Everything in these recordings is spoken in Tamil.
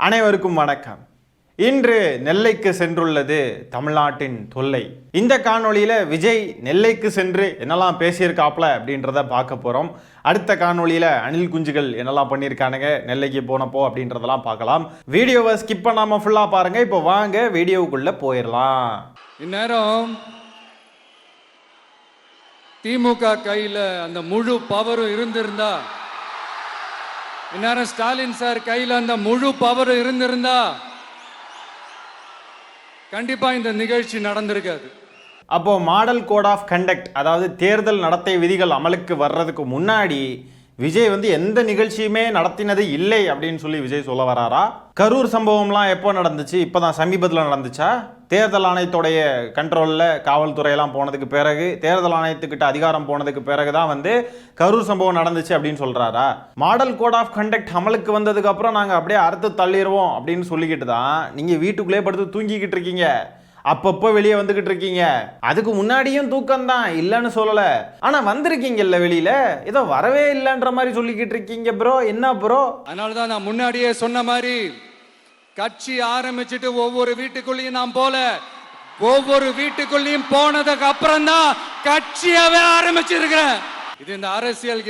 அனைவருக்கும் வணக்கம். இன்று நெல்லைக்கு சென்றுள்ளது தமிழ்நாட்டின் தொல்லை. இந்த காணொளியில விஜய் நெல்லைக்கு சென்று என்னெல்லாம் பேசியிருக்காப்ல அப்படின்றத பார்க்க போறோம். அடுத்த காணொளியில அணில் குஞ்சுகள் என்னெல்லாம் பண்ணியிருக்கானுங்க நெல்லைக்கு போனப்போ அப்படின்றதெல்லாம் பார்க்கலாம். வீடியோவை ஸ்கிப் பண்ணாம ஃபுல்லா பாருங்க. இப்போ வாங்க வீடியோவுக்குள்ள போயிடலாம். இந்நேரம் திமுக கையில அந்த முழு பவரும் இருந்திருந்தா, இந்நேரம் ஸ்டாலின் சார் கையில அந்த முழு பவர் இருந்திருந்தா கண்டிப்பா இந்த நிகழ்ச்சி நடந்திருக்காது. அப்போ மாடல் கோட் ஆஃப் கண்டக்ட், அதாவது தேர்தல் நடத்தை விதிகள் அமலுக்கு வர்றதுக்கு முன்னாடி விஜய் எந்த நிகழ்ச்சியுமே நடத்தினது இல்லை அப்படின்னு சொல்லி விஜய் சொல்ல வராரா? கரூர் சம்பவம்லாம் எப்போ நடந்துச்சு? இப்போதான் சமீபத்தில் நடந்துச்சா? தேர்தல் ஆணையத்துடைய கண்ட்ரோலில் காவல்துறையெல்லாம் போனதுக்கு பிறகு, தேர்தல் ஆணையத்துக்கிட்ட அதிகாரம் போனதுக்கு பிறகு தான் கரூர் சம்பவம் நடந்துச்சு அப்படின்னு சொல்கிறாரா? மாடல் கோட் ஆஃப் கண்டக்ட் அமலுக்கு வந்ததுக்கு அப்புறம் நாங்கள் அப்படியே அறுத்து தள்ளிடுவோம் அப்படின்னு சொல்லிக்கிட்டு தான் நீங்கள் வீட்டுக்குள்ளே படுத்து தூங்கிக்கிட்டு இருக்கீங்க. அப்பப்போ வெளியே வந்துகிட்டு இருக்கீங்க. அதுக்கு முன்னாடியும் தூக்கம் தான், இல்லைன்னு சொல்லலை. ஆனால் வந்திருக்கீங்கல்ல வெளியில, ஏதோ வரவே இல்லைன்ற மாதிரி சொல்லிக்கிட்டு இருக்கீங்க ப்ரோ. என்ன ப்ரோ? அதனால தான் நான் முன்னாடியே சொன்ன மாதிரி கட்சி ஆரம்பிச்சுட்டு ஒவ்வொரு வீட்டுக்குள்ளேயும் நான் போல, ஒவ்வொரு வீட்டுக்குள்ளேயும் போனதுக்கு அப்புறம் தான் கட்சியாவே ஆரம்பிச்சிருக்கிறேன். இது இந்த அரசியல்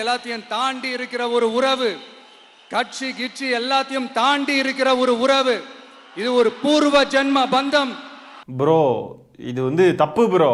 எல்லாத்தையும் தாண்டி இருக்கிற ஒரு உறவு. கட்சி கிட்சி எல்லாத்தையும் தாண்டி இருக்கிற ஒரு உறவு. இது ஒரு பூர்வ ஜென்ம பந்தம். ப்ரோ இது தப்பு ப்ரோ.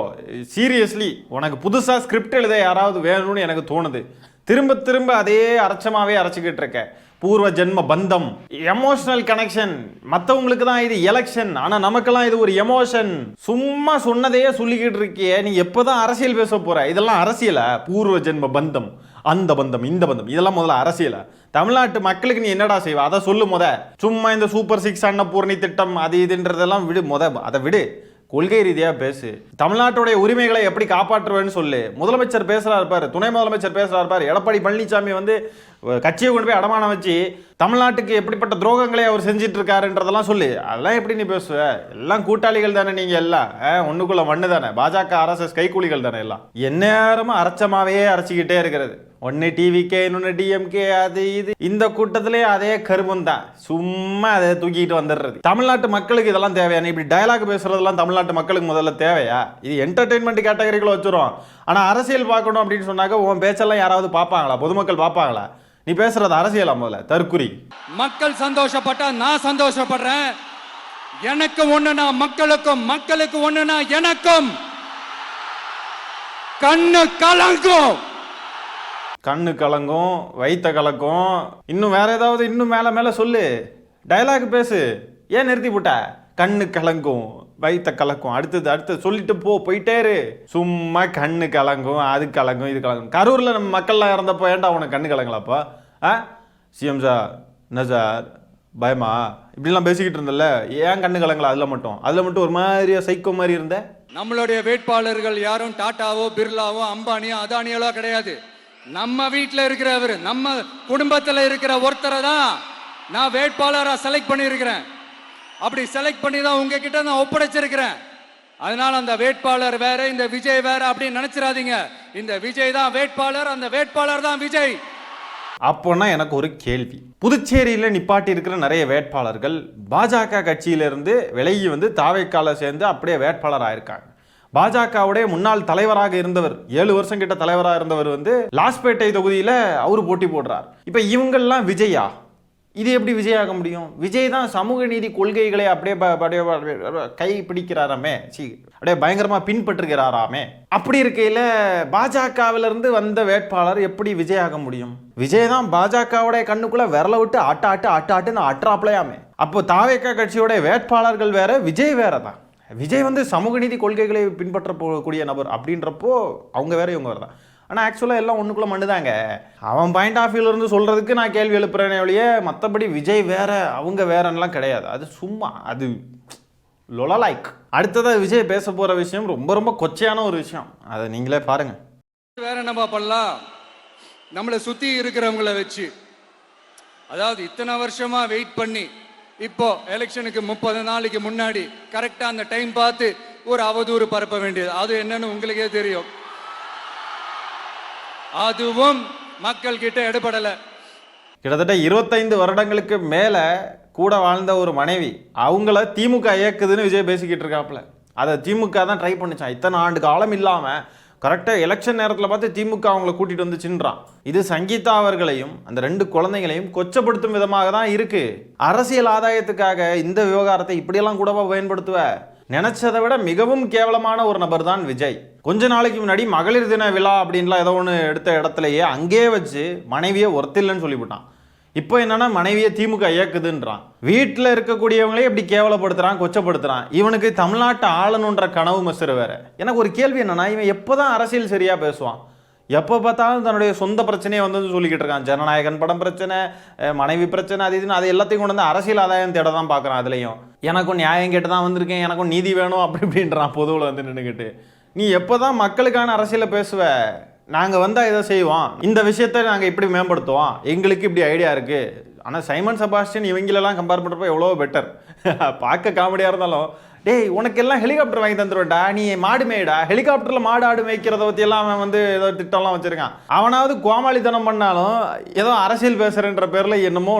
சீரியஸ்லி உனக்கு புதுசாக ஸ்கிரிப்ட் எழுத யாராவது வேணும்னு எனக்கு தோணுது. திரும்ப திரும்ப அதே அரைச்சமாவே அரைச்சிக்கிட்டு இருக்க. பூர்வ ஜென்ம பந்தம், எமோஷனல் கனெக்ஷன். மற்றவங்களுக்கு தான் இது எலெக்ஷன், ஆனால் நமக்கெல்லாம் இது ஒரு எமோஷன். சும்மா சொன்னதையே சொல்லிக்கிட்டு இருக்கியே, நீ எப்போதான் அரசியல் பேச போற? இதெல்லாம் அரசியலா? பூர்வ ஜென்ம பந்தம், அந்த பந்தம், இந்த பந்தம், இதெல்லாம் முதல்ல அரசியலா? தமிழ்நாட்டு மக்களுக்கு நீ என்னடா செய்வ அதை சொல்லு. சும்மா இந்த சூப்பர் 6 அன்னபூர்ணி திட்டம் அது இதுன்றதெல்லாம் விடு. அதை விடு, கொள்கை ரீதியாக பேசு. தமிழ்நாட்டுடைய உரிமைகளை எப்படி காப்பாற்றுவேன்னு சொல்லு. முதலமைச்சர் பேசுறாரு பாரு, துணை முதலமைச்சர் பேசுறாரு பாரு. எடப்பாடி பழனிசாமி கட்சியை கொண்டு போய் அடமானம் வச்சு தமிழ்நாட்டுக்கு எப்படிப்பட்ட துரோகங்களை அவர் செஞ்சிட்டு இருக்காருன்றதெல்லாம் சொல்லு. அதெல்லாம் எப்படி நீ பேசுவ? எல்லாம் கூட்டாளிகள் தானே நீங்க எல்லாம், ஒண்ணுக்குள்ள மண்ணு தானே. பாஜக RSS கைக்கூலிகள் தானே எல்லாம். எந்நேரமும் அரைச்சமாவே அரைச்சிக்கிட்டே இருக்கிறது. ஒன்னு டிவிகே, இன்னொன்னு டிஎம்கே, அது இது. இந்த கூட்டத்திலே அதே கருமம் தான். சும்மா அதை தூக்கிட்டு வந்துடுறது. தமிழ்நாட்டு மக்களுக்கு இதெல்லாம் தேவையா? இப்படி டயலாக் பேசுறதெல்லாம் தமிழ்நாட்டு மக்களுக்கு முதல்ல தேவையா? இது என்டர்டெயின்மெண்ட் கேட்டகரிக்குள்ள வச்சிரும். ஆனா அரசியல் பார்க்கணும் அப்படின்னு சொன்னாக்க உன் பேச்செல்லாம் யாராவது பார்ப்பாங்களா? பொதுமக்கள் பார்ப்பாங்களா? நீ பேசுறது அரசியலா? முதல்ல தற்குறி. மக்கள் சந்தோஷப்பட்டா நான் சந்தோஷப்படுறேன். எனக்கு ஒண்ணுனா மக்களுக்கும், மக்களுக்கு ஒண்ணுனா எனக்கும். கண்ணு கலங்கும், கண்ணு கலங்கும், வைத்த கலக்கும். இன்னும் வேற ஏதாவது இன்னும் மேல மேல சொல்லு. டயலாக் பேசு. ஏன் நிறுத்தி போட்ட? கண்ணு கலங்கும், வைத்த கலக்கும், அடுத்தது சொல்லிட்டு போயிட்டே இரு. சும்மா கண்ணு கலங்கும், அது கலங்கும், இது கலங்கும். கரூர்ல நம்ம மக்கள்லாம் இறந்தப்போ ஏன்டா உனக்கு கண்ணு கலங்கலாப்பா? சிஎம் சார், என்ன சார் பயமா இப்படிலாம் பேசிக்கிட்டு இருந்தல, ஏன் கண்ணு கலங்கல? அதுல மட்டும் ஒரு மாதிரியா சைக்கோ மாதிரி இருந்த. நம்மளுடைய வேட்பாளர்கள் யாரும் டாட்டாவோ, பிர்லாவோ, அம்பானியோ, அதானியோ கிடையாது. நம்ம வீட்டில் இருக்கிறவர், நம்ம குடும்பத்தில் இருக்கிற ஒருத்தரை தான் நான் வேட்பாளராக செலக்ட் பண்ணியிருக்கிறேன். அப்படி செலக்ட் பண்ணி தான் உங்ககிட்ட நான் ஒப்படைச்சிருக்கிறேன். அதனால அந்த வேட்பாளர் வேற, இந்த விஜய் வேற அப்படின்னு நினைச்சிடாதீங்க. இந்த விஜய் தான் வேட்பாளர், அந்த வேட்பாளர் தான் விஜய். அப்போனா எனக்கு ஒரு கேள்வி. புதுச்சேரியில நிப்பாட்டி இருக்கிற நிறைய வேட்பாளர்கள் பாஜக கட்சியிலிருந்து விலகி தாவேக்கால சேர்ந்து அப்படியே வேட்பாளர் ஆயிருக்காங்க. பாஜகவுடைய முன்னாள் தலைவராக இருந்தவர், 7 வருஷம் கிட்ட தலைவராக இருந்தவர் லாஸ்பேட்டை தொகுதியில அவரு போட்டி போடுறார். இப்ப இவங்கெல்லாம் விஜயா? இது எப்படி விஜயாக முடியும்? விஜய் தான் சமூக நீதி கொள்கைகளை அப்படியே கை பிடிக்கிறாராமே, அப்படியே பயங்கரமா பின்பற்றுகிறாராமே. அப்படி இருக்கையில பாஜகவிலிருந்து வந்த வேட்பாளர் எப்படி விஜயாக முடியும்? விஜய் தான் பாஜகவுடைய கண்ணுக்குள்ள விரல விட்டு ஆட்டுன்னு ஆட்டுறாப்லையாமே. அப்போ தாவேக்கா கட்சியோட வேட்பாளர்கள் வேற, விஜய் வேற தான். விஜய் சமூக நீதி கொள்கைகளை பின்பற்ற போகக்கூடிய நபர் அப்படின்றப்போ அவங்க வேற இவங்க வேற தான். ஆனால் ஆக்சுவலாக எல்லாம் ஒன்றுக்குள்ளே மண்ணுதாங்க. அவன் பாயிண்ட் ஆஃப் வியூல இருந்து சொல்கிறதுக்கு நான் கேள்வி எழுப்புறேனே ஒழிய மற்றபடி விஜய் வேற அவங்க வேறன்னெலாம் கிடையாது. அது சும்மா அது லொலலைக். அடுத்ததாக விஜய் பேச போகிற விஷயம் ரொம்ப ரொம்ப கொச்சையான ஒரு விஷயம். அதை நீங்களே பாருங்கள். வேற என்ன பண்ணலாம்? நம்மளை சுற்றி இருக்கிறவங்கள வச்சு, அதாவது இத்தனை வருஷமா வெயிட் பண்ணி இப்போ எலெக்ஷனுக்கு 30 நாளைக்கு முன்னாடி கரெக்டாக அந்த டைம் பார்த்து ஒரு அவதூறு பரப்ப வேண்டியது. அது என்னன்னு உங்களுக்கே தெரியும். அதுவும் மக்கள் கிட்ட எடுபடல. கிட்டத்தட்ட 25 வருடங்களுக்கு மேலே கூட வாழ்ந்த ஒரு மனைவி, அவங்கள திமுக இயக்குதுன்னு விஜய் பேசிக்கிட்டு இருக்காப்புல. அதை திமுக தான் ட்ரை பண்ணிச்சான். இத்தனை ஆண்டு காலம் இல்லாமல் கரெக்டாக எலெக்ஷன் நேரத்தில் பார்த்து திமுக அவங்கள கூட்டிகிட்டு வந்துச்சுன்றான். இது சங்கீதா அவர்களையும் அந்த 2 குழந்தைகளையும் கொச்சப்படுத்தும் விதமாக தான் இருக்கு. அரசியல் ஆதாயத்துக்காக இந்த விவகாரத்தை இப்படியெல்லாம் கூடவா பயன்படுத்துவ? நினைச்சதை விட மிகவும் கேவலமான ஒரு நபர் தான் விஜய். கொஞ்ச நாளைக்கு முன்னாடி மகளிர் தின விழா அப்படின்லாம் ஏதோ ஒன்று எடுத்த இடத்துலையே அங்கேயே வச்சு மனைவியை ஒருத்தில்லைன்னு சொல்லிவிட்டான். இப்போ என்னன்னா மனைவியை திமுக இயக்குதுன்றான். வீட்டில் இருக்கக்கூடியவங்களே எப்படி கேவலப்படுத்துறான், கொச்சப்படுத்துறான். இவனுக்கு தமிழ்நாட்டை ஆளணுன்ற கனவு மசரு வேற. எனக்கு ஒரு கேள்வி என்னன்னா, இவன் எப்போதான் அரசியல் சரியா பேசுவான்? எப்போ பார்த்தாலும் தன்னுடைய சொந்த பிரச்சனையை வந்து சொல்லிக்கிட்டு இருக்கான். ஜனநாயகன் படம் பிரச்சனை, மனைவி பிரச்சனை, அது இதுன்னு அது எல்லாத்தையும் கொண்டு வந்து அரசியல் ஆதாயம் தேட தான் பார்க்குறான். அதுலேயும் எனக்கும் நியாயம் கேட்டு தான் வந்திருக்கேன், எனக்கும் நீதி வேணும் அப்படி இப்படின்றான் பொதுவில் வந்து நின்றுக்கிட்டு. நீ எப்போ தான் மக்களுக்கான அரசியலை பேசுவ? நாங்கள் வந்தால் இதை செய்வோம், இந்த விஷயத்தை நாங்கள் இப்படி மேம்படுத்துவோம், எங்களுக்கு இப்படி ஐடியா இருக்குது. ஆனால் சைமன் செபாஸ்டியன் இவங்களெல்லாம் கம்பேர் பண்ணுறப்ப எவ்வளோ பெட்டர். பார்க்க காமெடியாக இருந்தாலும், டேய் உனக்கு எல்லாம் ஹெலிகாப்டர் வாங்கி தந்துருவேன்டா, நீ மாடு மேய்டா, ஹெலிகாப்டரில் மாடு ஆடு மேய்க்கிறத பற்றி எல்லாம் அவன் வந்து ஏதோ திட்டம்லாம் வச்சுருக்கான். அவனாவது கோமாளித்தனம் பண்ணாலும் ஏதோ அரசியல் பேசுகிறன்ற பேரில் என்னமோ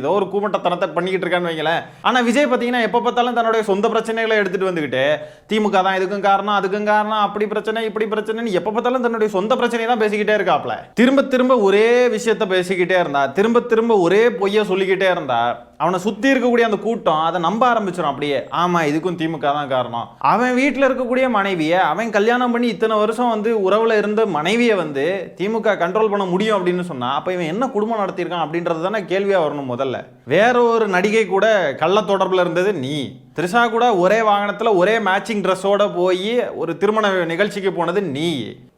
ஏதோ ஒரு கூமட்டத்தனத்தை பண்ணிக்கிட்டு இருக்கான்னு வைங்களேன். ஆனால் விஜய் பார்த்தீங்கன்னா எப்போ பார்த்தாலும் தன்னுடைய சொந்த பிரச்சனைகளை எடுத்துகிட்டு வந்துக்கிட்டு திமுக தான் இதுக்கும் காரணம் அதுக்கும் காரணம், அப்படி பிரச்சனை இப்படி பிரச்சனைன்னு எப்போ பார்த்தாலும் தன்னுடைய சொந்த பிரச்சனையை தான் பேசிக்கிட்டே இருக்காப்ல. திரும்ப திரும்ப ஒரே விஷயத்த பேசிக்கிட்டே இருந்தா, திரும்ப திரும்ப ஒரே பொய்யை சொல்லிக்கிட்டே இருந்தா, அவனை சுற்றி இருக்கக்கூடிய அந்த கூட்டம் அதை நம்ப ஆரம்பிச்சிடும். அப்படியே ஆமா இதுக்கும் திமுக தான் காரணம். அவன் வீட்டில் இருக்கக்கூடிய மனைவியை, அவன் கல்யாணம் பண்ணி இத்தனை வருஷம் வந்து உறவுல இருந்த மனைவியை வந்து திமுக கண்ட்ரோல் பண்ண முடியும் அப்படின்னு சொன்னா, அப்ப இவன் என்ன குடும்பம் நடத்தியிருக்கான் அப்படின்றது தானே கேள்வியா வரணும். முதல்ல வேற ஒரு நடிகை கூட கள்ள தொடர்புல இருந்தது நீ. த்ரிஷா கூட ஒரே வாகனத்தில் ஒரே மேட்சிங் ட்ரெஸ்ஸோட போய் ஒரு திருமண நிகழ்ச்சிக்கு போனது நீ.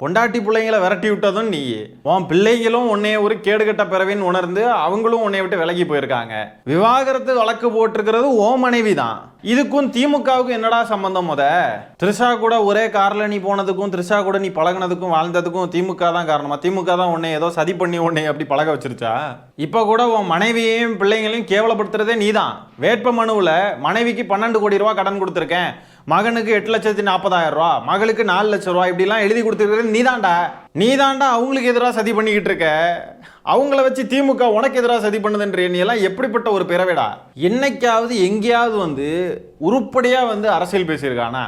பொண்டாட்டி பிள்ளைங்களை விரட்டி விட்டதும் நீ. உன் பிள்ளைங்களும் உன்னைய ஒரு கேடுகட்ட பிறவின்னு உணர்ந்து அவங்களும் உன்னை விட்டு விலகி போயிருக்காங்க. விவாகரத்து வழக்கு போட்டிருக்கிறது ஓ மனைவி தான். இதுக்கும் திமுகவுக்கும் என்னடா சம்பந்தம்? த்ரிஷா கூட ஒரே கார்ல நீ போனதுக்கும் த்ரிஷா கூட நீ பழகினதுக்கும் வாழ்ந்ததுக்கும் திமுக தான் காரணமா? திமுக தான் உன்னை ஏதோ சதி பண்ணி உன்னை அப்படி பழக வச்சிருச்சா? இப்ப கூட உன் மனைவியையும் பிள்ளைங்களையும் கேவலப்படுத்துறதே நீ தான். வேட்பு மனுவுல மனைவிக்கு 12 கோடி ரூபா கடன் கொடுத்துருக்கேன், மகனுக்கு 8,40,000 மகளுக்கு 4 லட்சம் ரூபாய் இப்படிலாம் எழுதி கொடுத்துருக்கிறது நீதாண்டா அவங்களுக்கு எதிராக சதி பண்ணிக்கிட்டு இருக்க. அவங்கள வச்சு திமுக உனக்கு எதிராக சதி பண்ணுதுன்ற நீ எல்லாம் எப்படிப்பட்ட ஒரு பிறவிடா? என்னைக்காவது எங்கேயாவது வந்து உருப்படியா வந்து அரசியல் பேசியிருக்கானா?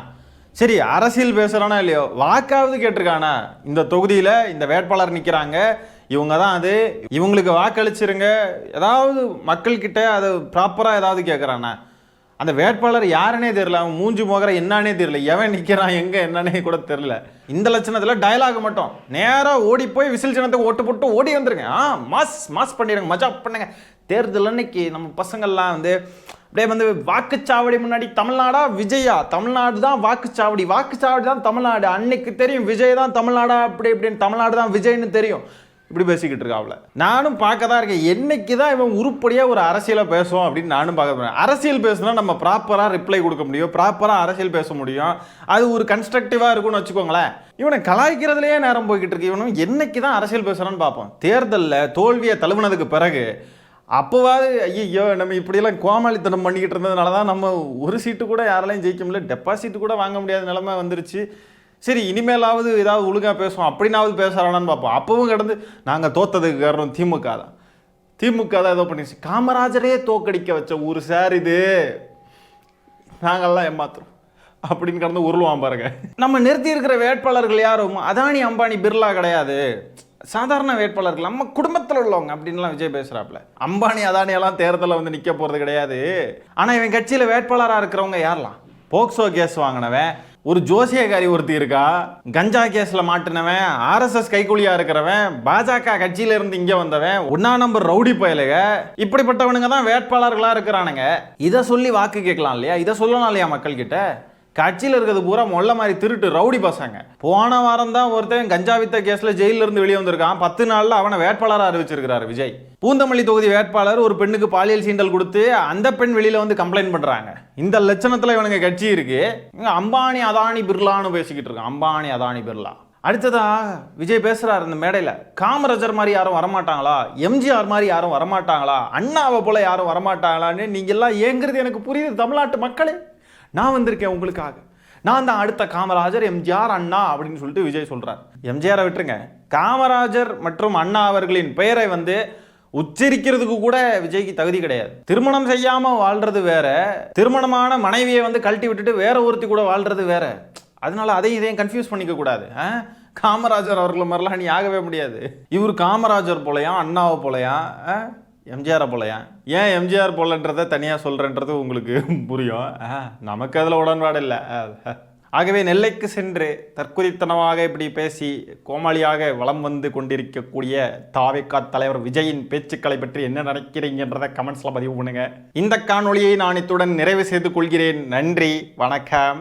சரி அரசியல் பேசுறானா இல்லையோ, வாக்காவது கேட்டிருக்கானா? இந்த தொகுதியில இந்த வேட்பாளர் நிக்கிறாங்க, இவங்க தான் அது, இவங்களுக்கு வாக்களிச்சிருங்க, ஏதாவது மக்கள்கிட்ட அதை ப்ராப்பரா ஏதாவது கேட்கறானா? அந்த வேட்பாளர் யாருன்னே தெரியல, அவன் மூஞ்சி முகர என்னன்னே தெரியல, எவன் நிற்கிறான் எங்கே என்னன்னே கூட தெரியல. இந்த லட்சணத்தில் டயலாக் மட்டும் நேராக ஓடி போய் விசில் சின்னத்துக்கு ஓட்டு போட்டு ஓடி வந்துருங்க. மாஸ் பண்ணிடுங்க, மஜா பண்ணுங்க. தேர்தல் அன்னைக்கு நம்ம பசங்கள்லாம் வந்து அப்படியே வந்து வாக்குச்சாவடி முன்னாடி தமிழ்நாடா விஜயா, தமிழ்நாடு தான் வாக்குச்சாவடி, வாக்குச்சாவடி தான் தமிழ்நாடு, அன்னைக்கு தெரியும் விஜய் தான் தமிழ்நாடா, அப்படி இப்படின்னு தமிழ்நாடு தான் விஜய்னு தெரியும். இப்படி பேசிக்கிட்டு இருக்காப்ல. நானும் பார்க்க தான் இருக்கேன், என்னைக்கு தான் இவன் உருப்படியாக ஒரு அரசியலை பேசுவோம் அப்படின்னு நானும் பார்க்க போகிறேன். அரசியல் பேசுனா நம்ம ப்ராப்பராக ரிப்ளை கொடுக்க முடியும், ப்ராப்பராக அரசியல் பேச முடியும், அது ஒரு கன்ஸ்ட்ரக்டிவாக இருக்கும்னு வச்சுக்கோங்களேன். இவனை கலாய்க்கிறதுலேயே நேரம் போய்கிட்டு இருக்கு. இவனும் என்னைக்கு தான் அரசியல் பேசுகிறான்னு பார்ப்போம். தேர்தலில் தோல்வியை தழுவினதுக்கு பிறகு அப்போவாது ஐயோ நம்ம இப்படியெல்லாம் கோமாளித்தனம் பண்ணிக்கிட்டு இருந்ததுனால தான் நம்ம ஒரு சீட்டு கூட யாராலையும் ஜெயிக்க முடியல, டெபாசிட் கூட வாங்க முடியாத நிலைமை வந்துருச்சு. சரி இனிமேலாவது ஏதாவது ஒழுங்காக பேசுவோம் அப்படின்னாவது பேசுகிறானான்னு பார்ப்போம். அப்பவும் கிடந்து நாங்கள் தோத்ததுக்கு காரணம் திமுக தான், திமுக தான் ஏதோ பண்ணிடுச்சு, காமராஜரே தோக்கடிக்க வச்ச ஊர் சார் இது, நாங்கள்லாம் ஏமாத்துறோம் அப்படின்னு கடந்து உருளுவான் பாருங்க. நம்ம நிறுத்தி இருக்கிற வேட்பாளர்கள் யாரும் அதானி அம்பானி பிர்லா கிடையாது, சாதாரண வேட்பாளர்கள் நம்ம குடும்பத்தில் உள்ளவங்க அப்படின்லாம் விஜய் பேசுறாப்புல. அம்பானி அதானியெல்லாம் தேர்தலில் வந்து நிற்க போகிறது கிடையாது. ஆனால் இவன் கட்சியில் வேட்பாளராக இருக்கிறவங்க யாரெல்லாம்? போக்சோ கேஸ் வாங்கினவன், ஒரு ஜோசியக்காரி ஒருத்தி இருக்கா, கஞ்சா கேஸ்ல மாட்டினவன், RSS கைக்கூலியா இருக்கிறவன், பாஜக கட்சியில இருந்து இங்க வந்தவன், 1ஆம் நம்பர் ரவுடி பயலுக, இப்படிப்பட்டவனுங்க தான் வேட்பாளர்களா இருக்கிறானுங்க. இதை சொல்லி வாக்கு கேட்கலாம் இல்லையா? இதை சொல்லலாம் இல்லையா மக்கள் கிட்ட? கட்சியில் இருக்கிறது பூரா மொல்ல மாதிரி திருட்டு ரவுடி பசங்க. போன வாரம் தான் ஒருத்தன் கஞ்சா வித்த கேஸ்ல ஜெயில இருந்து வெளியே வந்திருக்கான். 10 நாள்ல அவனை வேட்பாளராக அறிவிச்சிருக்கிறாரு விஜய். பூந்தமல்லி தொகுதி வேட்பாளர் ஒரு பெண்ணுக்கு பாலியல் சீண்டல் கொடுத்து அந்த பெண் வெளியில வந்து கம்ப்ளைண்ட் பண்றாங்க. இந்த லட்சணத்துல இவனுங்க கட்சி இருக்கு. அம்பானி அதானி பிர்லான்னு பேசிக்கிட்டு இருக்கான். அம்பானி அதானி பிர்லா. அடுத்ததா விஜய் பேசுறாரு இந்த மேடையில, காமராஜர் மாதிரி யாரும் வரமாட்டாங்களா, எம்ஜிஆர் மாதிரி யாரும் வரமாட்டாங்களா, அண்ணாவை போல யாரும் வரமாட்டாங்களான்னு நீங்க எல்லாம் ஏங்குறது எனக்கு புரியுது. தமிழ்நாட்டு மக்களே, நான் வந்திருக்கேன் உங்களுக்காக, நான் தான் அடுத்த காமராஜர், எம்ஜிஆர், அண்ணா அப்படின்னு சொல்லிட்டு விஜய் சொல்றார். எம்ஜிஆரை விட்டுருங்க, காமராஜர் மற்றும் அண்ணா அவர்களின் பெயரை வந்து உச்சரிக்கிறதுக்கு கூட விஜய்க்கு தகுதி கிடையாது. திருமணம் செய்யாம வாழ்றது வேற, திருமணமான மனைவியை வந்து கழட்டி விட்டுட்டு வேற ஒருத்தி கூட வாழ்றது வேற. அதனால அதையும் இதையும் கன்ஃபியூஸ் பண்ணிக்க கூடாது. காமராஜர் அவர்கள் மாதிரிலாம் நீ ஆகவே முடியாது. இவர் காமராஜர் போலையா, அண்ணாவை போலையா, எம்ஜிஆரை போலையா? ஏன் எம்ஜிஆர் போலன்றதை தனியாக சொல்கிறேன்றது உங்களுக்கு புரியும். நமக்கு அதில் உடன்பாடு இல்லை. ஆகவே நெல்லைக்கு சென்று தற்குறித்தனமாக இப்படி பேசி கோமாளியாக வலம் வந்து கொண்டிருக்கக்கூடிய தாவேகா தலைவர் விஜயின் பேச்சுக்களை பற்றி என்ன நினைக்கிறீங்கன்றதை கமெண்ட்ஸில் பதிவு பண்ணுங்க. இந்த காணொளியை நான் இத்துடன் நிறைவு செய்து கொள்கிறேன். நன்றி, வணக்கம்.